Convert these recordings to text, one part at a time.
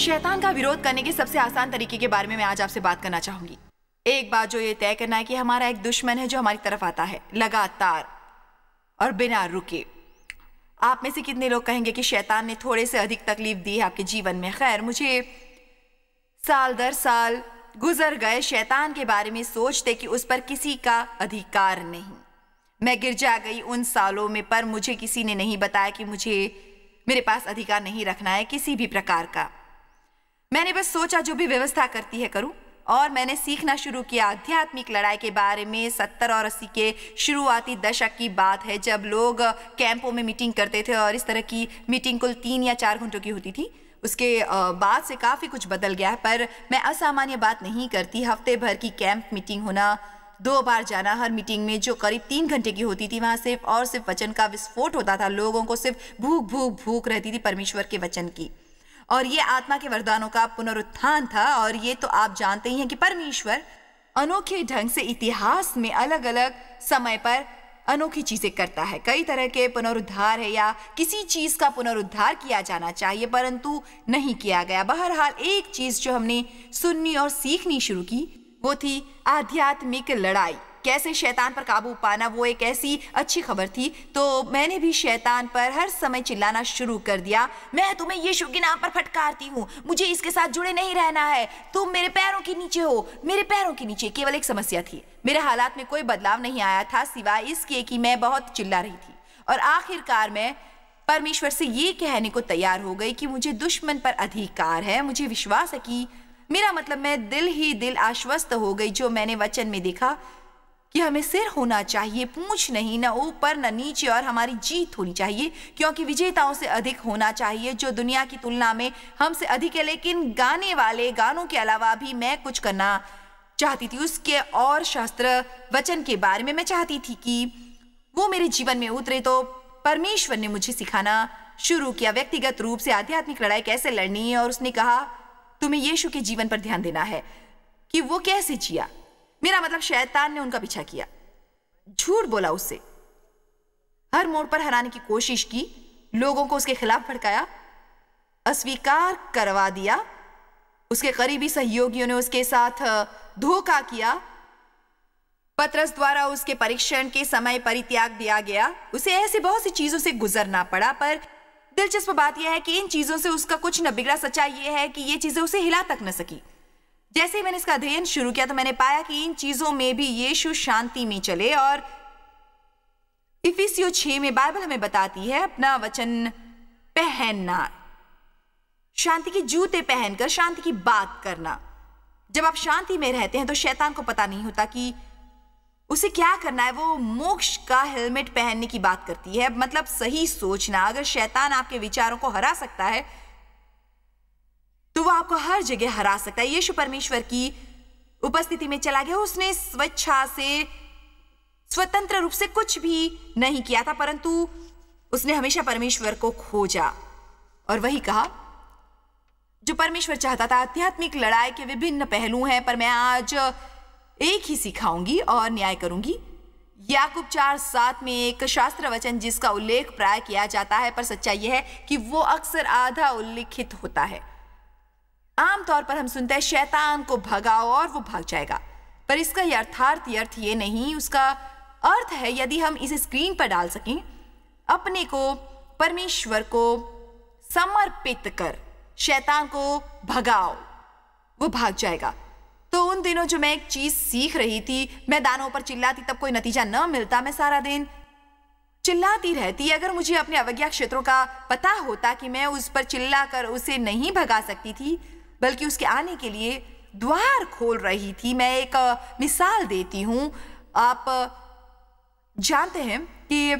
शैतान का विरोध करने के सबसे आसान तरीके के बारे में मैं आज आपसे बात करना चाहूंगी। एक बात जो ये तय करना है कि हमारा एक दुश्मन है जो हमारी तरफ आता है लगातार और बिना रुके। आप में से कितने लोग कहेंगे कि शैतान ने थोड़े से अधिक तकलीफ दी है आपके जीवन में? खैर, मुझे साल दर साल गुजर गए शैतान के बारे में सोचते कि उस पर किसी का अधिकार नहीं। मैं गिरजा गई उन सालों में, पर मुझे किसी ने नहीं बताया कि मेरे पास अधिकार नहीं रखना है किसी भी प्रकार का। मैंने बस सोचा जो भी व्यवस्था करती है करूं, और मैंने सीखना शुरू किया आध्यात्मिक लड़ाई के बारे में। 70 और 80 के शुरुआती दशक की बात है, जब लोग कैंपों में मीटिंग करते थे और इस तरह की मीटिंग कुल 3 या 4 घंटों की होती थी। उसके बाद से काफ़ी कुछ बदल गया है, पर मैं असामान्य बात नहीं करती। हफ्ते भर की कैंप मीटिंग होना, 2 बार जाना, हर मीटिंग में जो करीब 3 घंटे की होती थी, वहाँ सिर्फ और सिर्फ वचन का विस्फोट होता था। लोगों को सिर्फ भूख रहती थी परमेश्वर के वचन की, और ये आत्मा के वरदानों का पुनरुत्थान था। और ये तो आप जानते ही हैं कि परमेश्वर अनोखे ढंग से इतिहास में अलग अलग समय पर अनोखी चीजें करता है। कई तरह के पुनरुद्धार है या किसी चीज का पुनरुद्धार किया जाना चाहिए, परंतु नहीं किया गया। बहरहाल एक चीज जो हमने सुननी और सीखनी शुरू की वो थी आध्यात्मिक लड़ाई, कैसे शैतान पर काबू पाना। वो एक ऐसी अच्छी खबर थी। तो मैंने भी शैतान पर हर समय चिल्लाना शुरू कर दिया, मैं तुम्हें यीशु के नाम पर फटकारती हूँ, मुझे इसके साथ जुड़े नहीं रहना है, तुम मेरे पैरों के नीचे हो, मेरे पैरों के नीचे। केवल एक समस्या थी, मेरे हालात में कोई बदलाव नहीं आया था सिवाय इसके कि मैं बहुत चिल्ला रही थी। और आखिरकार मैं परमेश्वर से ये कहने को तैयार हो गई कि मुझे दुश्मन पर अधिकार है। मुझे विश्वास है कि मेरा मतलब मैं दिल ही दिल आश्वस्त हो गई जो मैंने वचन में देखा कि हमें सिर होना चाहिए, पूंछ नहीं, न ऊपर न नीचे, और हमारी जीत होनी चाहिए, क्योंकि विजेताओं से अधिक होना चाहिए जो दुनिया की तुलना में हमसे अधिक है। लेकिन गाने वाले गानों के अलावा भी मैं कुछ करना चाहती थी। उसके और शास्त्र वचन के बारे में मैं चाहती थी कि वो मेरे जीवन में उतरे। तो परमेश्वर ने मुझे सिखाना शुरू किया व्यक्तिगत रूप से आध्यात्मिक लड़ाई कैसे लड़नी है। और उसने कहा तुम्हें यीशु के जीवन पर ध्यान देना है कि वो कैसे जिया। मेरा मतलब शैतान ने उनका पीछा किया, झूठ बोला, उससे हर मोड़ पर हराने की कोशिश की, लोगों को उसके खिलाफ भड़काया, अस्वीकार करवा दिया। उसके करीबी सहयोगियों ने उसके साथ धोखा किया। पतरस द्वारा उसके परीक्षण के समय परित्याग दिया गया। उसे ऐसी बहुत सी चीजों से गुजरना पड़ा, पर दिलचस्प बात यह है कि इन चीजों से उसका कुछ न बिगड़ा। सच्चाई यह है कि ये चीजें उसे हिला तक न सकी। जैसे ही मैंने इसका अध्ययन शुरू किया तो मैंने पाया कि इन चीजों में भी यीशु शांति में चले। और इफिसियों 6 में बाइबल हमें बताती है अपना वचन पहनना, शांति के जूते पहनकर शांति की बात करना। जब आप शांति में रहते हैं तो शैतान को पता नहीं होता कि उसे क्या करना है। वो मोक्ष का हेलमेट पहनने की बात करती है, मतलब सही सोचना। अगर शैतान आपके विचारों को हरा सकता है तो वो आपको हर जगह हरा सकता है। यीशु परमेश्वर की उपस्थिति में चला गया। उसने स्वेच्छा से, स्वतंत्र रूप से कुछ भी नहीं किया था, परंतु उसने हमेशा परमेश्वर को खोजा और वही कहा जो परमेश्वर चाहता था। आध्यात्मिक लड़ाई के विभिन्न पहलू हैं, पर मैं आज एक ही सिखाऊंगी और न्याय करूंगी। याकूब 4:7 में एक शास्त्र वचन जिसका उल्लेख प्राय किया जाता है, पर सच्चाई यह है कि वो अक्सर आधा उल्लिखित होता है। आमतौर पर हम सुनते हैं शैतान को भगाओ और वो भाग जाएगा, पर इसका अर्थ ये नहीं। उसका अर्थ है यदि हम इसे स्क्रीन पर डाल सकें, अपने को परमेश्वर को समर्पित कर शैतान को भगाओ, वो भाग जाएगा। तो उन दिनों जो मैं एक चीज सीख रही थी, मैदानों पर चिल्लाती, तब कोई नतीजा न मिलता, मैं सारा दिन चिल्लाती रहती। अगर मुझे अपने अवज्ञा क्षेत्रों का पता होता कि मैं उस पर चिल्लाकर उसे नहीं भगा सकती थी, बल्कि उसके आने के लिए द्वार खोल रही थी। मैं एक मिसाल देती हूं। आप जानते हैं कि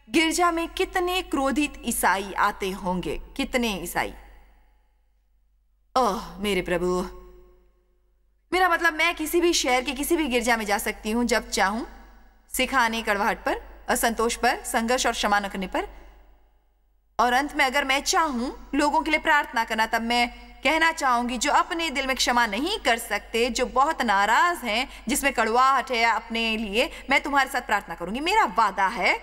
गिरजा में कितने क्रोधित ईसाई आते होंगे, कितने ईसाई। ओह मेरे प्रभु, मेरा मतलब मैं किसी भी शहर के किसी भी गिरजा में जा सकती हूं जब चाहूं, सिखाने, कड़वाहट पर, असंतोष पर, संघर्ष और क्षमा न करने पर। और अंत में अगर मैं चाहूं लोगों के लिए प्रार्थना करना, तब मैं कहना चाहूंगी जो अपने दिल में क्षमा नहीं कर सकते, जो बहुत नाराज हैं, जिसमें कड़वाहट है अपने लिए, मैं तुम्हारे साथ प्रार्थना करूंगी। मेरा वादा है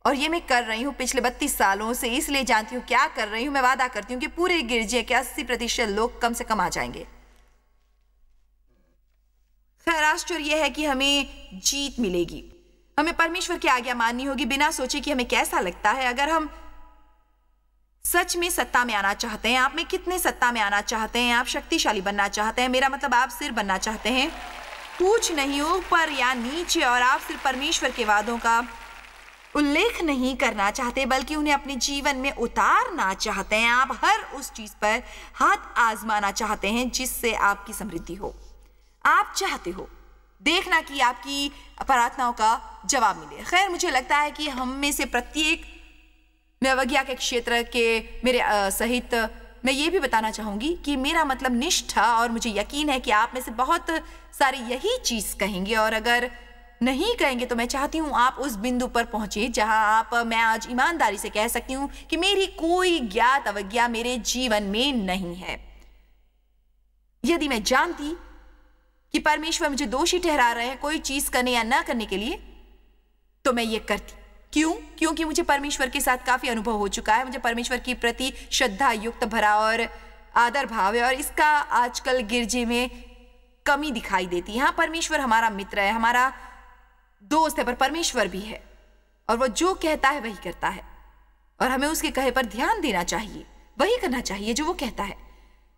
और ये मैं कर रही हूँ पिछले 32 सालों से, इसलिए जानती हूँ क्या कर रही हूँ। मैं वादा करती हूँ कि पूरे गिरजे के 80% लोग कम से कम आ जाएंगे। खैर, आश्चर्य यह है कि हमें जीत मिलेगी। हमें परमेश्वर की आज्ञा माननी होगी बिना सोचे कि हमें कैसा लगता है। अगर हम सच में सत्ता में आना चाहते हैं, आप में कितने सत्ता में आना चाहते हैं? आप शक्तिशाली बनना चाहते हैं, मेरा मतलब आप सिर बनना चाहते हैं, कुछ नहीं ऊपर या नीचे, और आप सिर्फ परमेश्वर के वादों का उल्लेख नहीं करना चाहते बल्कि उन्हें अपने जीवन में उतारना चाहते हैं। आप हर उस चीज पर हाथ आजमाना चाहते हैं जिससे आपकी समृद्धि हो। आप चाहते हो देखना कि आपकी प्रार्थनाओं का जवाब मिले। खैर, मुझे लगता है कि हम में से प्रत्येक, मैं अवज्ञा के क्षेत्र के मेरे सहित मैं ये भी बताना चाहूंगी कि मेरा मतलब निष्ठा, और मुझे यकीन है कि आप में से बहुत सारे यही चीज कहेंगे, और अगर नहीं कहेंगे तो मैं चाहती हूं आप उस बिंदु पर पहुंचे जहां मैं आज ईमानदारी से कह सकती हूं कि मेरी कोई ज्ञात अवज्ञा मेरे जीवन में नहीं है। यदि मैं जानती कि परमेश्वर मुझे दोषी ठहरा रहे हैं कोई चीज करने या ना करने के लिए, तो मैं ये करती। क्यों? क्योंकि मुझे परमेश्वर के साथ काफी अनुभव हो चुका है। मुझे परमेश्वर की प्रति श्रद्धा युक्त भरा और आदर भाव है, और इसका आजकल गिरजे में कमी दिखाई देती है। हाँ, परमेश्वर हमारा मित्र है, हमारा दोस्त है, पर परमेश्वर भी है, और वो जो कहता है वही करता है, और हमें उसके कहे पर ध्यान देना चाहिए, वही करना चाहिए जो वो कहता है।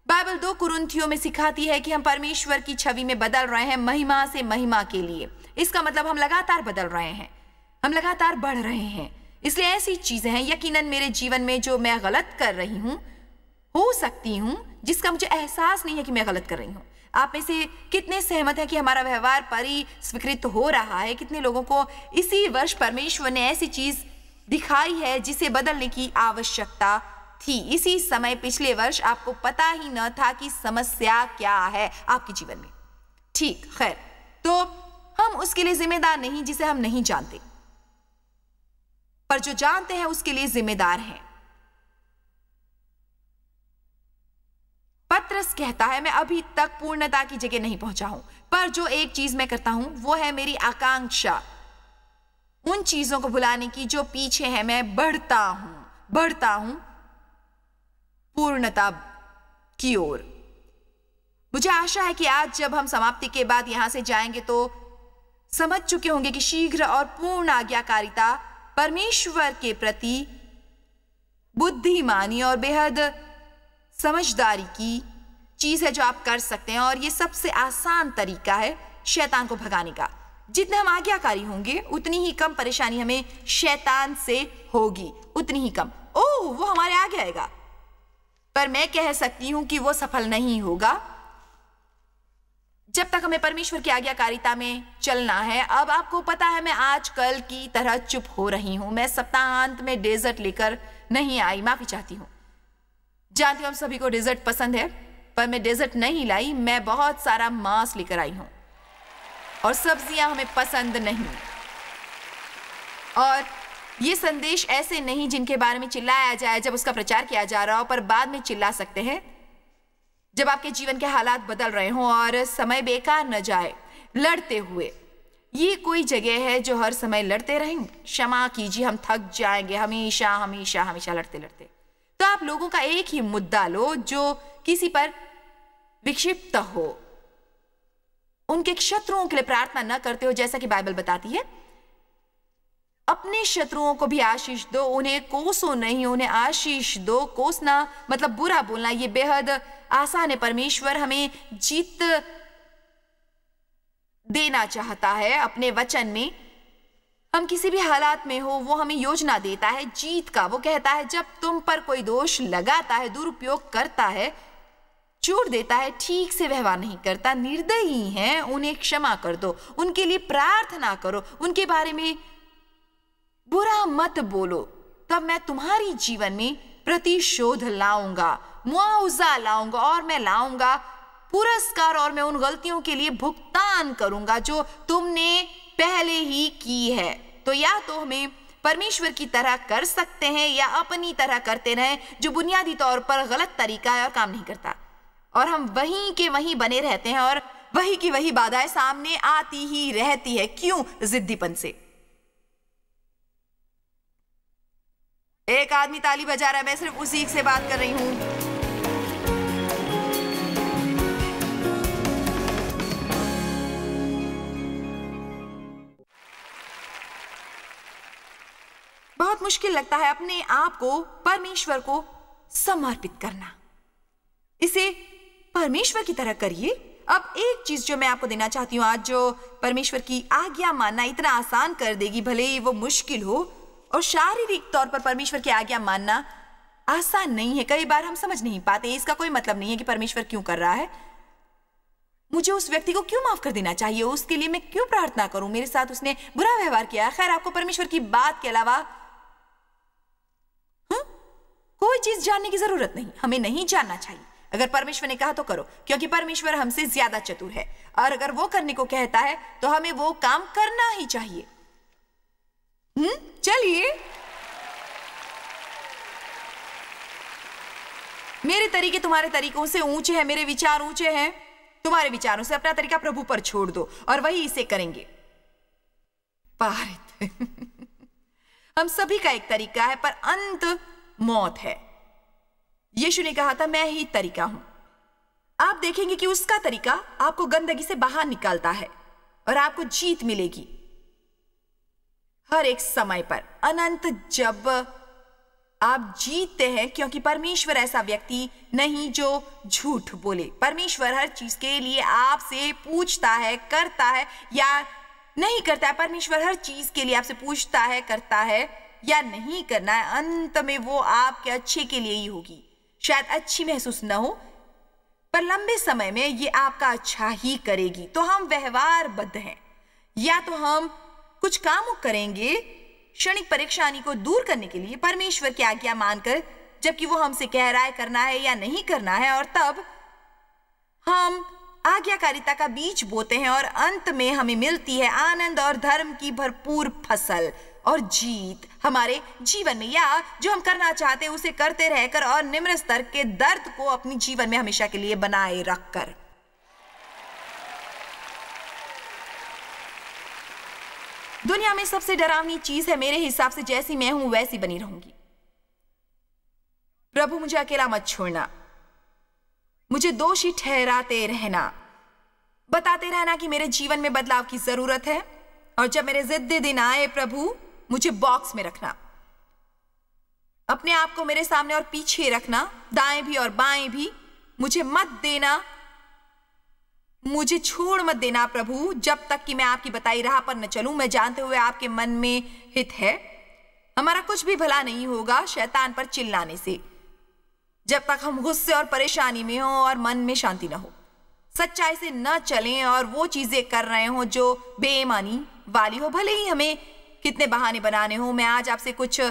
बाइबल 2 कुरिन्थियों में सिखाती है कि हम परमेश्वर की छवि में बदल रहे हैं, महिमा से महिमा के लिए। इसका मतलब हम लगातार बदल रहे हैं, हम लगातार बढ़ रहे हैं। इसलिए ऐसी चीजें हैं यकीनन मेरे जीवन में जो मैं गलत कर रही हूं, हो सकती हूं, जिसका मुझे एहसास नहीं है कि मैं गलत कर रही हूं। आप में से कितने सहमत हैं कि हमारा व्यवहार परिष्कृत हो रहा है? कितने लोगों को इसी वर्ष परमेश्वर ने ऐसी चीज दिखाई है जिसे बदलने की आवश्यकता थी? इसी समय पिछले वर्ष आपको पता ही न था कि समस्या क्या है आपके जीवन में। ठीक, खैर, तो हम उसके लिए जिम्मेदार नहीं जिसे हम नहीं जानते, पर जो जानते हैं उसके लिए जिम्मेदार हैं। पत्रस कहता है, मैं अभी तक पूर्णता की जगह नहीं पहुंचा हूं, पर जो एक चीज मैं करता हूं वो है मेरी आकांक्षा उन चीजों को भुलाने की जो पीछे है। मैं बढ़ता हूं पूर्णता की ओर। मुझे आशा है कि आज जब हम समाप्ति के बाद यहां से जाएंगे तो समझ चुके होंगे कि शीघ्र और पूर्ण आज्ञाकारिता परमेश्वर के प्रति बुद्धिमानी और बेहद समझदारी की चीज है जो आप कर सकते हैं, और ये सबसे आसान तरीका है शैतान को भगाने का। जितने हम आज्ञाकारी होंगे उतनी ही कम परेशानी हमें शैतान से होगी, उतनी ही कम। ओह, वो हमारे आगे आएगा, पर मैं कह सकती हूं कि वो सफल नहीं होगा जब तक हमें परमेश्वर की आज्ञाकारिता में चलना है। अब आपको पता है मैं आजकल की तरह चुप हो रही हूं। मैं सप्ताहांत में डेजर्ट लेकर नहीं आई, माफी चाहती हूं। जानती हूं हम सभी को डेजर्ट पसंद है, पर मैं डेजर्ट नहीं लाई, मैं बहुत सारा मांस लेकर आई हूं, और सब्जियां हमें पसंद नहीं। और ये संदेश ऐसे नहीं जिनके बारे में चिल्लाया जाए जब उसका प्रचार किया जा रहा हो, पर बाद में चिल्ला सकते हैं जब आपके जीवन के हालात बदल रहे हों और समय बेकार न जाए लड़ते हुए। ये कोई जगह है जो हर समय लड़ते रहें? क्षमा कीजिए, हम थक जाएंगे हमेशा हमेशा हमेशा लड़ते लड़ते। तो आप लोगों का एक ही मुद्दा लो जो किसी पर विक्षिप्त हो, उनके शत्रुओं के लिए प्रार्थना न करते हो जैसा कि बाइबल बताती है। अपने शत्रुओं को भी आशीष दो, उन्हें कोसो नहीं, उन्हें आशीष दो। कोसना मतलब बुरा बोलना, ये बेहद आसान है। परमेश्वर हमें जीत देना चाहता है अपने वचन में। हम किसी भी हालात में हो, वो हमें योजना देता है जीत का। वो कहता है जब तुम पर कोई दोष लगाता है, दुरुपयोग करता है, चोट देता है, ठीक से व्यवहार नहीं करता, निर्दयी हैं, उन्हें क्षमा कर दो, उनके लिए प्रार्थना करो, उनके बारे में बुरा मत बोलो, तब मैं तुम्हारी जीवन में प्रतिशोध लाऊंगा, मुआवजा लाऊंगा, और मैं लाऊंगा पुरस्कार, और मैं उन गलतियों के लिए भुगतान करूंगा जो तुमने पहले ही की है। तो या तो हमें परमेश्वर की तरह कर सकते हैं या अपनी तरह करते रहें, जो बुनियादी तौर पर गलत तरीका है और काम नहीं करता, और हम वहीं के वहीं बने रहते हैं और वही की वही बाधाएं सामने आती ही रहती है। क्यों? जिद्दीपन से। एक आदमी ताली बजा रहा है, मैं सिर्फ उसी से बात कर रही हूँ। बहुत मुश्किल लगता है अपने आप को परमेश्वर को समर्पित करना। इसे परमेश्वर की तरह करिए। अब एक चीज जो मैं आपको देना चाहती हूँ आज, जो परमेश्वर की आज्ञा मानना इतना आसान कर देगी, भले ही वो मुश्किल हो। और शारीरिक तौर पर परमेश्वर की आज्ञा मानना आसान नहीं है। कई बार हम समझ नहीं पाते। इसका कोई मतलब नहीं है कि परमेश्वर क्यों कर रहा है, मुझे उस व्यक्ति को क्यों माफ कर देना चाहिए, उसके लिए मैं क्यों प्रार्थना करूं, मेरे साथ उसने बुरा व्यवहार किया। खैर, आपको परमेश्वर की बात के अलावा कोई चीज जानने की जरूरत नहीं। हमें नहीं जानना चाहिए। अगर परमेश्वर ने कहा तो करो, क्योंकि परमेश्वर हमसे ज्यादा चतुर है। और अगर वो करने को कहता है तो हमें वो काम करना ही चाहिए। चलिए, मेरे तरीके तुम्हारे तरीकों से ऊंचे हैं, मेरे विचार ऊंचे हैं तुम्हारे विचारों से। अपना तरीका प्रभु पर छोड़ दो और वही इसे करेंगे। पारित हम सभी का एक तरीका है, पर अंत मौत है। यीशु ने कहा था, मैं ही तरीका हूं। आप देखेंगे कि उसका तरीका आपको गंदगी से बाहर निकालता है और आपको जीत मिलेगी हर एक समय पर, अनंत जब आप जीतते हैं। क्योंकि परमेश्वर ऐसा व्यक्ति नहीं जो झूठ बोले। परमेश्वर हर चीज के लिए आपसे पूछता है, करता है या नहीं करता है। परमेश्वर हर चीज के लिए आपसे पूछता है, करता है या नहीं करना है। अंत में वो आपके अच्छे के लिए ही होगी। शायद अच्छी महसूस न हो, पर लंबे समय में ये आपका अच्छा ही करेगी। तो हम व्यवहारबद्ध हैं, या तो हम कुछ काम करेंगे क्षणिक परेशानी को दूर करने के लिए परमेश्वर की आज्ञा मानकर, जबकि वो हमसे कह रहा है करना है या नहीं करना है, और तब हम आज्ञाकारिता का बीज बोते हैं और अंत में हमें मिलती है आनंद और धर्म की भरपूर फसल और जीत हमारे जीवन में। या जो हम करना चाहते हैं उसे करते रहकर और निम्न स्तर के दर्द को अपने जीवन में हमेशा के लिए बनाए रखकर। दुनिया में सबसे डरावनी चीज है मेरे हिसाब से, जैसी मैं हूं वैसी बनी रहूंगी। प्रभु मुझे अकेला मत छोड़ना, मुझे दोषी ठहराते रहना, बताते रहना कि मेरे जीवन में बदलाव की जरूरत है। और जब मेरे जिद्दी दिन आए, प्रभु मुझे बॉक्स में रखना, अपने आप को मेरे सामने और पीछे रखना, दाएं भी और बाएं भी। मुझे मत देना, मुझे छोड़ मत देना प्रभु, जब तक कि मैं आपकी बताई राह पर न चलूं। मैं जानते हुए आपके मन में हित है, हमारा कुछ भी भला नहीं होगा शैतान पर चिल्लाने से, जब तक हम गुस्से और परेशानी में हो और मन में शांति न हो, सच्चाई से न चलें और वो चीजें कर रहे हो जो बेईमानी वाली हो। भले ही हमें कितने बहाने बनाने हो। मैं आज आपसे कुछ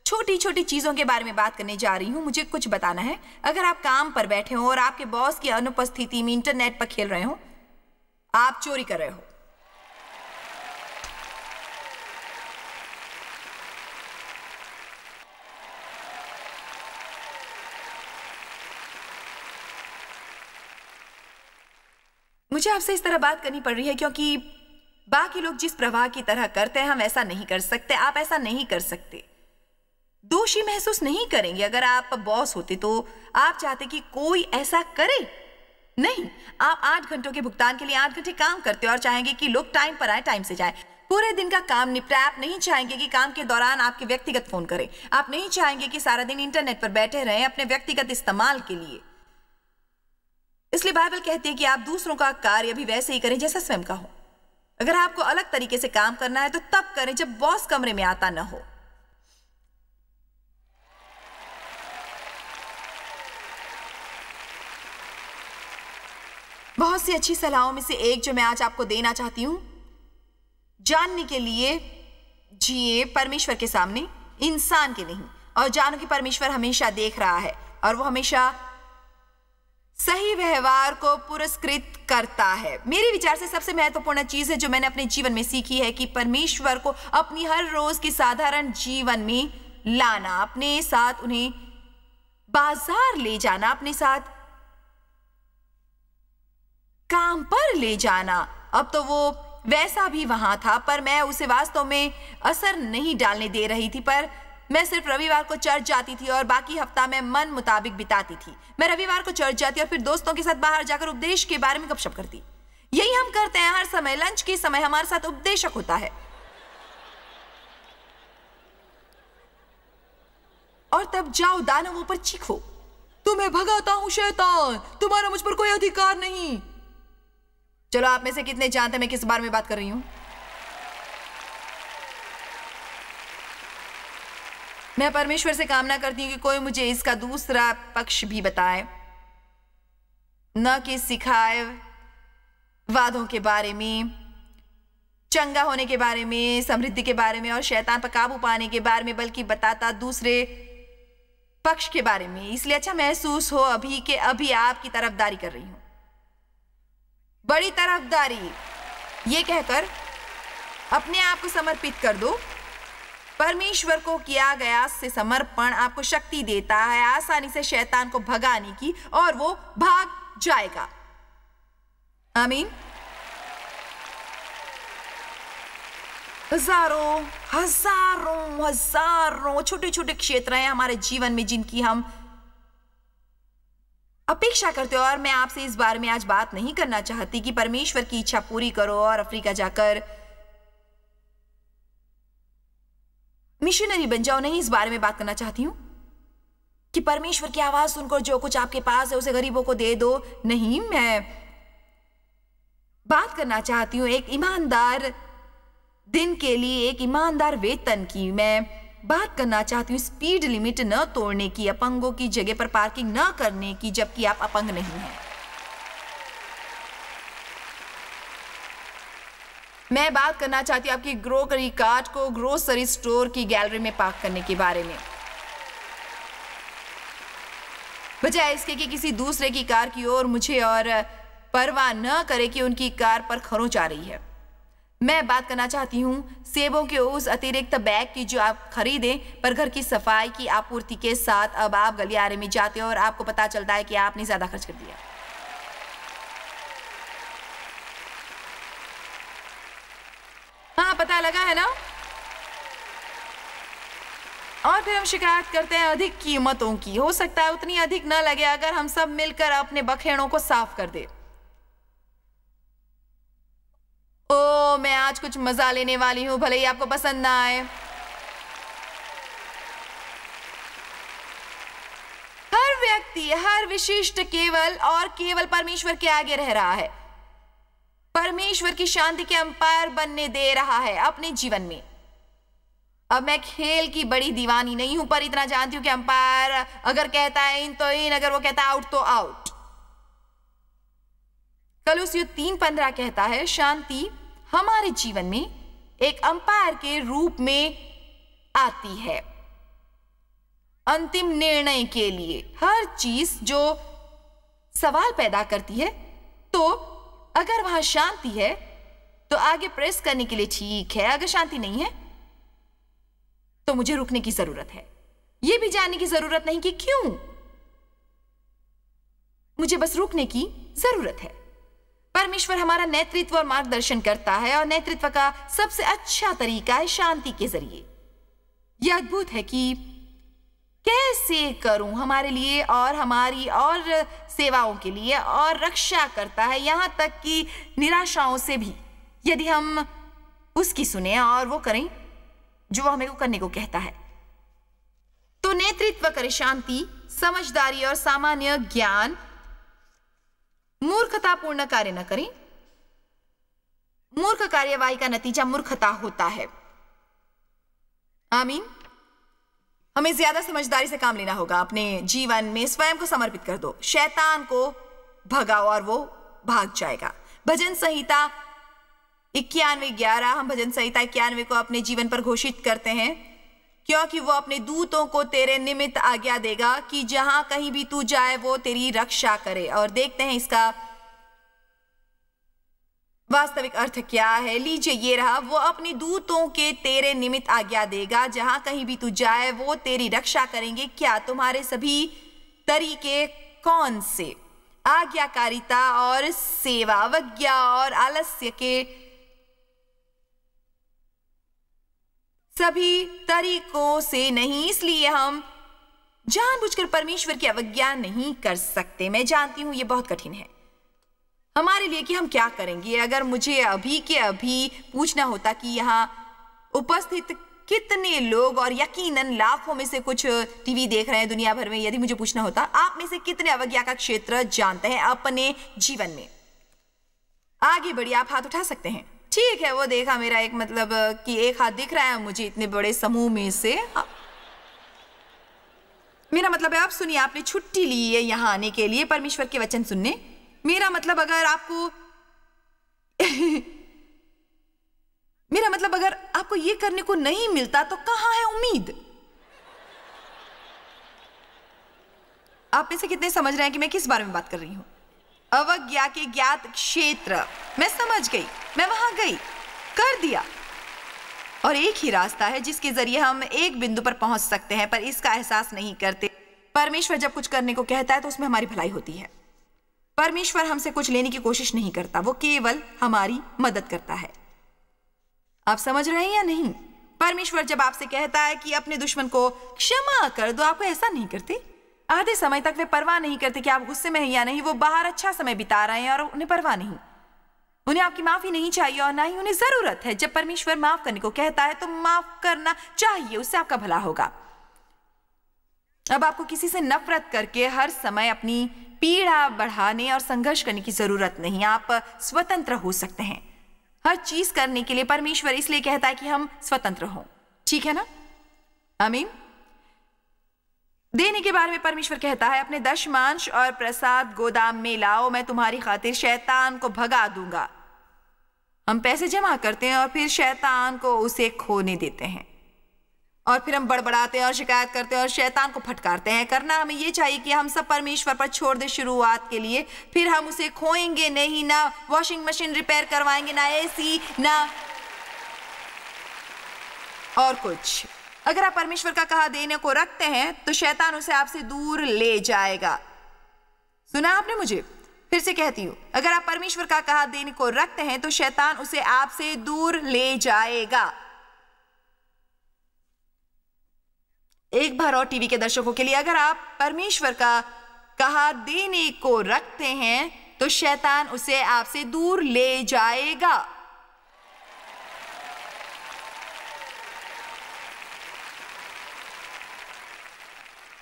छोटी छोटी चीजों के बारे में बात करने जा रही हूं। मुझे कुछ बताना है। अगर आप काम पर बैठे हो और आपके बॉस की अनुपस्थिति में इंटरनेट पर खेल रहे हो, आप चोरी कर रहे हो। मुझे आपसे इस तरह बात करनी पड़ रही है क्योंकि बाकी लोग जिस प्रवाह की तरह करते हैं हम ऐसा नहीं कर सकते। आप ऐसा नहीं कर सकते। दोषी महसूस नहीं करेंगे। अगर आप बॉस होते तो आप चाहते कि कोई ऐसा करे? नहीं, आप 8 घंटों के भुगतान के लिए 8 घंटे काम करते और चाहेंगे कि लोग टाइम पर आए, टाइम से जाए, पूरे दिन का काम निपटाए। आप नहीं चाहेंगे कि काम के दौरान आपके व्यक्तिगत फोन करें। आप नहीं चाहेंगे कि सारा दिन इंटरनेट पर बैठे रहें अपने व्यक्तिगत इस्तेमाल के लिए। इसलिए बाइबल कहती है कि आप दूसरों का कार्य भी वैसे ही करें जैसा स्वयं का हो। अगर आपको अलग तरीके से काम करना है तो तब करें जब बॉस कमरे में आता न हो। बहुत सी अच्छी सलाहों में से एक जो मैं आज आपको देना चाहती हूं, जानने के लिए जिए परमेश्वर के सामने, इंसान के नहीं। और जानो कि परमेश्वर हमेशा देख रहा है और वो हमेशा सही व्यवहार को पुरस्कृत करता है। मेरे विचार से सबसे महत्वपूर्ण चीज है जो मैंने अपने जीवन में सीखी है कि परमेश्वर को अपनी हर रोज के साधारण जीवन में लाना, अपने साथ उन्हें बाजार ले जाना, अपने साथ काम पर ले जाना। अब तो वो वैसा भी वहां था, पर मैं उसे वास्तव में असर नहीं डालने दे रही थी। पर मैं सिर्फ रविवार को चर्च जाती थी और बाकी हफ्ता मैं मन मुताबिक बिताती थी। मैं रविवार को चर्च जाती और फिर दोस्तों के साथ बाहर जाकर उपदेश के बारे में गपशप करती। यही हम करते हैं हर समय। लंच के समय हमारे साथ उपदेशक होता है और तब जाओ दानवों पर चीखो, तुम्हें भगाता हूं शैतान, तुम्हारा मुझ पर कोई अधिकार नहीं। चलो, आप में से कितने जानते हैं मैं किस बारे में बात कर रही हूं? मैं परमेश्वर से कामना करती हूँ कि कोई मुझे इसका दूसरा पक्ष भी बताए, न कि सिखाए वादों के बारे में, चंगा होने के बारे में, समृद्धि के बारे में और शैतान पर काबू पाने के बारे में, बल्कि बताता दूसरे पक्ष के बारे में। इसलिए अच्छा महसूस हो अभी कि अभी आपकी तरफदारी कर रही हूं, बड़ी तरफदारी। ये कहकर अपने आप को समर्पित कर दो। परमेश्वर को किया गया से समर्पण आपको शक्ति देता है आसानी से शैतान को भगाने की, और वो भाग जाएगा। आमीन। हजारों हजारों हजारों छोटे छोटे क्षेत्र हैं हमारे जीवन में जिनकी हम अपेक्षा करते हो, और मैं आपसे इस बारे में आज बात नहीं करना चाहती कि परमेश्वर की इच्छा पूरी करो और अफ्रीका जाकर मिशनरी बन जाओ। नहीं, इस बारे में बात करना चाहती हूं कि परमेश्वर की आवाज सुनकर जो कुछ आपके पास है उसे गरीबों को दे दो। नहीं, मैं बात करना चाहती हूं एक ईमानदार दिन के लिए, एक ईमानदार वेतन की। मैं बात करना चाहती हूँ स्पीड लिमिट न तोड़ने की, अपंगों की जगह पर पार्किंग न करने की जबकि आप अपंग नहीं हैं। मैं बात करना चाहती हूँ आपकी ग्रोसरी कार्ट को ग्रोसरी स्टोर की गैलरी में पार्क करने के बारे में, बजाय इसके कि किसी दूसरे की कार की ओर मुझे और परवाह न करे कि उनकी कार पर खरोंच आ रही है। मैं बात करना चाहती हूँ सेबों के उस अतिरिक्त बैग की जो आप खरीदें, पर घर की सफाई की आपूर्ति के साथ अब आप गलियारे में जाते हो और आपको पता चलता है कि आपने ज्यादा खर्च कर दिया। हाँ, पता लगा है ना? और फिर हम शिकायत करते हैं अधिक कीमतों की। हो सकता है उतनी अधिक न लगे अगर हम सब मिलकर अपने बखेड़ों को साफ कर दे। ओ, मैं आज कुछ मजा लेने वाली हूं, भले ही आपको पसंद ना आए। हर व्यक्ति, हर विशिष्ट केवल और केवल परमेश्वर के आगे रह रहा है, परमेश्वर की शांति के अंपायर बनने दे रहा है अपने जीवन में। अब मैं खेल की बड़ी दीवानी नहीं हूं, पर इतना जानती हूं कि अंपायर अगर कहता है इन तो इन, अगर वो कहता है आउट तो आउट। कलुस्सी 3:15 कहता है शांति हमारे जीवन में एक अंपायर के रूप में आती है अंतिम निर्णय के लिए। हर चीज जो सवाल पैदा करती है, तो अगर वहां शांति है तो आगे प्रेस करने के लिए ठीक है, अगर शांति नहीं है तो मुझे रुकने की जरूरत है। यह भी जानने की जरूरत नहीं कि क्यों, मुझे बस रुकने की जरूरत है। परमेश्वर हमारा नेतृत्व और मार्गदर्शन करता है, और नेतृत्व का सबसे अच्छा तरीका है शांति के जरिए। यह अद्भुत है कि कैसे करूं हमारे लिए और हमारी और सेवाओं के लिए, और रक्षा करता है यहां तक कि निराशाओं से भी, यदि हम उसकी सुने और वो करें जो हमें को करने को कहता है। तो नेतृत्व करे शांति, समझदारी और सामान्य ज्ञान। मूर्खतापूर्ण कार्य न करें। मूर्ख कार्यवाही का नतीजा मूर्खता होता है। आमीन। हमें ज्यादा समझदारी से काम लेना होगा। अपने जीवन में स्वयं को समर्पित कर दो, शैतान को भगाओ और वो भाग जाएगा। भजन संहिता 91:11, हम भजन संहिता 91 को अपने जीवन पर घोषित करते हैं, क्योंकि वो अपने दूतों को तेरे निमित्त आज्ञा देगा कि जहां कहीं भी तू जाए वो तेरी रक्षा करे। और देखते हैं इसका वास्तविक अर्थ क्या है। लीजिए, ये रहा, वो अपने दूतों के तेरे निमित्त आज्ञा देगा, जहां कहीं भी तू जाए वो तेरी रक्षा करेंगे। क्या तुम्हारे सभी तरीके कौन से? आज्ञाकारिता और सेवा, अवज्ञा और आलस्य के सभी तरीकों से नहीं, इसलिए हम जानबूझकर परमेश्वर की अवज्ञा नहीं कर सकते। मैं जानती हूं ये बहुत कठिन है हमारे लिए कि हम क्या करेंगे। अगर मुझे अभी के अभी पूछना होता कि यहाँ उपस्थित कितने लोग, और यकीनन लाखों में से कुछ टीवी देख रहे हैं दुनिया भर में, यदि मुझे पूछना होता आप में से कितने अवज्ञा का क्षेत्र जानते हैं अपने जीवन में, आगे बढ़िए, आप हाथ उठा सकते हैं। ठीक है, वो देखा मेरा एक मतलब कि एक हाथ दिख रहा है मुझे इतने बड़े समूह में से। मेरा मतलब है, आप सुनिए, आपने छुट्टी ली है यहाँ आने के लिए परमेश्वर के वचन सुनने। मेरा मतलब अगर आपको मेरा मतलब अगर आपको ये करने को नहीं मिलता तो कहां है उम्मीद? आप में से कितने समझ रहे हैं कि मैं किस बारे में बात कर रही हूं? अवज्ञा के ज्ञात क्षेत्र। मैं समझ गई, मैं वहां गई, कर दिया। और एक ही रास्ता है जिसके जरिए हम एक बिंदु पर पहुंच सकते हैं, पर इसका एहसास नहीं करते। परमेश्वर जब कुछ करने को कहता है तो उसमें हमारी भलाई होती है। परमेश्वर हमसे कुछ लेने की कोशिश नहीं करता, वो केवल हमारी मदद करता है। आप समझ रहे हैं या नहीं? परमेश्वर जब आपसे कहता है कि अपने दुश्मन को क्षमा कर दो, आपको ऐसा नहीं करते। आधे समय तक वे परवाह नहीं करते कि आप गुस्से में हैं या नहीं। वो बाहर अच्छा समय बिता रहे हैं और उन्हें परवाह नहीं, उन्हें आपकी माफी नहीं चाहिए और ना ही उन्हें जरूरत है। जब परमेश्वर माफ करने को कहता है तो माफ करना चाहिए, उससे आपका भला होगा। अब आपको किसी से नफरत करके हर समय अपनी पीड़ा बढ़ाने और संघर्ष करने की जरूरत नहीं। आप स्वतंत्र हो सकते हैं हर चीज करने के लिए। परमेश्वर इसलिए कहता है कि हम स्वतंत्र हों, ठीक है ना? आमीन। देने के बारे में परमेश्वर कहता है, अपने दशमांश और प्रसाद गोदाम में लाओ, मैं तुम्हारी खातिर शैतान को भगा दूंगा। हम पैसे जमा करते हैं और फिर शैतान को उसे खोने देते हैं, और फिर हम बड़बड़ाते हैं और शिकायत करते हैं और शैतान को फटकारते हैं। करना हमें ये चाहिए कि हम सब परमेश्वर पर छोड़ दें शुरुआत के लिए, फिर हम उसे खोएंगे नहीं। ना वॉशिंग मशीन रिपेयर करवाएंगे, ना एसी, ना और कुछ। अगर आप परमेश्वर का कहा देने को रखते हैं तो शैतान उसे आपसे दूर ले जाएगा। सुना आपने मुझे? फिर से कहती हूं, अगर आप परमेश्वर का कहा देने को रखते हैं तो शैतान उसे आपसे दूर ले जाएगा। एक बार और टीवी के दर्शकों के लिए, अगर आप परमेश्वर का कहा देने को रखते हैं तो शैतान उसे आपसे दूर ले जाएगा।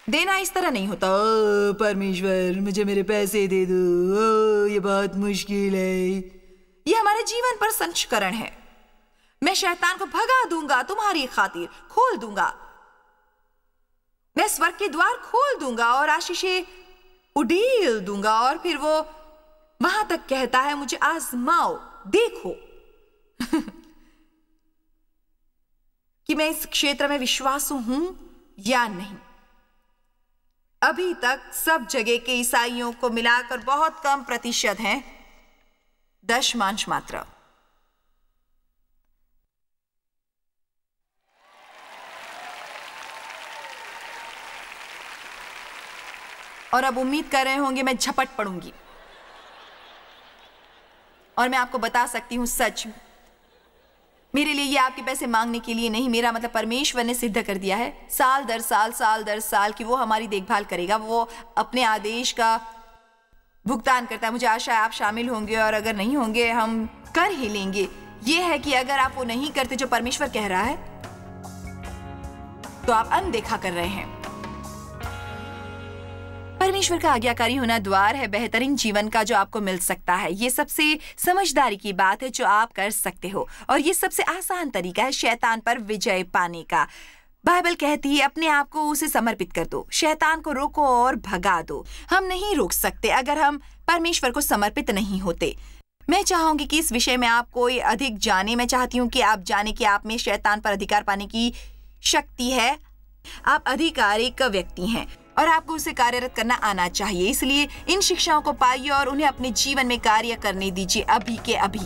देना इस तरह नहीं होता, ओ परमेश्वर मुझे मेरे पैसे दे दो, ओ ये बहुत मुश्किल है। ये हमारे जीवन पर संस्करण है। मैं शैतान को भगा दूंगा तुम्हारी खातिर, खोल दूंगा, मैं स्वर्ग के द्वार खोल दूंगा और आशीषें उड़ेल दूंगा। और फिर वो वहां तक कहता है, मुझे आजमाओ, देखो कि मैं इस क्षेत्र में विश्वासु हूं या नहीं। अभी तक सब जगह के ईसाइयों को मिलाकर बहुत कम प्रतिशत हैं, दशमांश मात्र। और अब उम्मीद कर रहे होंगे मैं झपट पड़ूंगी, और मैं आपको बता सकती हूं सच, मेरे लिए ये आपके पैसे मांगने के लिए नहीं। मेरा मतलब परमेश्वर ने सिद्ध कर दिया है साल दर साल कि वो हमारी देखभाल करेगा। वो अपने आदेश का भुगतान करता है। मुझे आशा है आप शामिल होंगे, और अगर नहीं होंगे हम कर ही लेंगे। ये है कि अगर आप वो नहीं करते जो परमेश्वर कह रहा है तो आप अनदेखा कर रहे हैं। परमेश्वर का आज्ञाकारी होना द्वार है बेहतरीन जीवन का जो आपको मिल सकता है। ये सबसे समझदारी की बात है जो आप कर सकते हो, और ये सबसे आसान तरीका है शैतान पर विजय पाने का। बाइबल कहती है अपने आप को उसे समर्पित कर दो, शैतान को रोको और भगा दो। हम नहीं रोक सकते अगर हम परमेश्वर को समर्पित नहीं होते। मैं चाहूंगी कि इस विषय में आप कोई अधिक जाने। मैं चाहती हूँ कि आप जाने कि आप में शैतान पर अधिकार पाने की शक्ति है। आप अधिकारिक व्यक्ति हैं और आपको उसे कार्यरत करना आना चाहिए। इसलिए इन शिक्षाओं को पाइए और उन्हें अपने जीवन में कार्य करने दीजिए अभी के अभी।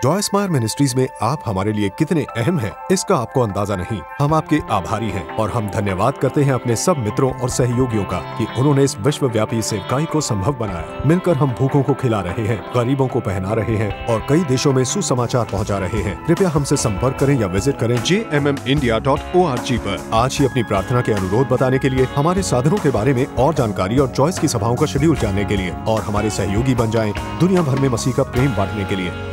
जॉय स्मायर मिनिस्ट्रीज में आप हमारे लिए कितने अहम हैं, इसका आपको अंदाजा नहीं। हम आपके आभारी हैं और हम धन्यवाद करते हैं अपने सब मित्रों और सहयोगियों का कि उन्होंने इस विश्वव्यापी सेवकाई को संभव बनाया। मिलकर हम भूखों को खिला रहे हैं, गरीबों को पहना रहे हैं और कई देशों में सुसमाचार पहुंचा रहे हैं। कृपया हमसे संपर्क करें या विजिट करें jmmindia.org पर। आज ही अपनी प्रार्थना के अनुरोध बताने के लिए, हमारे साधनों के बारे में और जानकारी और जॉयस की सभाओं का शेड्यूल जानने के लिए और हमारे सहयोगी बन जाएं दुनिया भर में मसीह का प्रेम बांटने के लिए।